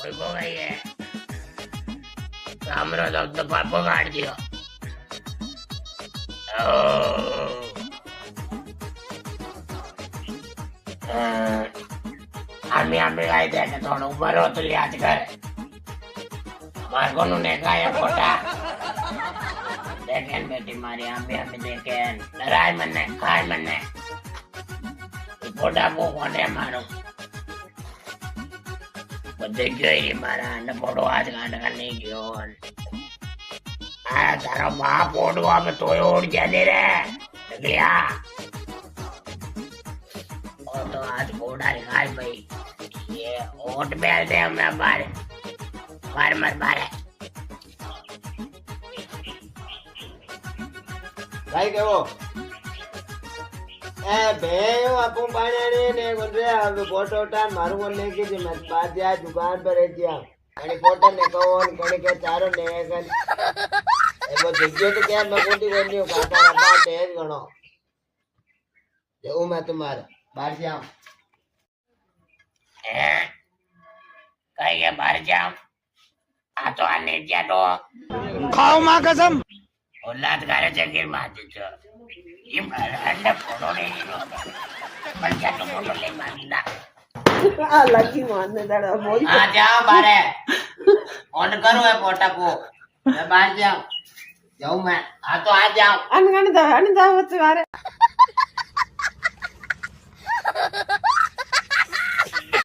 कोई को गई है हमरो तो पापो काट दियो आम्ही गाय दे थोड़ा ऊपर हो तो याद कर मार को ने गाया फोटा देखें बेटी मारी आम्ही देखें डराय मन्ने खाय मन्ने फोटा को कोने मारो બધે જોઈ મારા ને ફોટો આજ કાઢ નહીં ગયો આ તારો બાપ ઓડવા મે તોય ઓડ ગયા દે રે ગયા ઓ તો આજ ઘોડા રે ખાય ભાઈ ये ओट बेल दे मैं बार बार मत बारे ભાઈ કેવો એ ભેયો આપો પાણી ને બોલે હવે ફોટો ઉતાર મારું બોલ નહીં કીધી મેં બાદ આ દુકાન પર રહી ગયા અને ફોટો ને કહો કોને કે ચારો ને ગન એ બો જગ્યો તો ક્યાં મેં કોટી ગણ્યો કાકા રબા તે જ ગણો જેવું મેં તમારે બહાર જાઉં કઈ કે બહાર જાઉં આ તો આને જ્યાં તો ખાઓ માં કસમ ઓલાદ કરે છે ગીર માથે છે ये अंडा फोड़ो नहीं पर क्या तो फोड़ो ले मारना आ लगी मारने दाड़ा बोल आ जाओ बारे ऑन करो है पोटा को मैं बाहर जाऊं जाऊं मैं आ तो आ जाओ अनगण दा होते मारे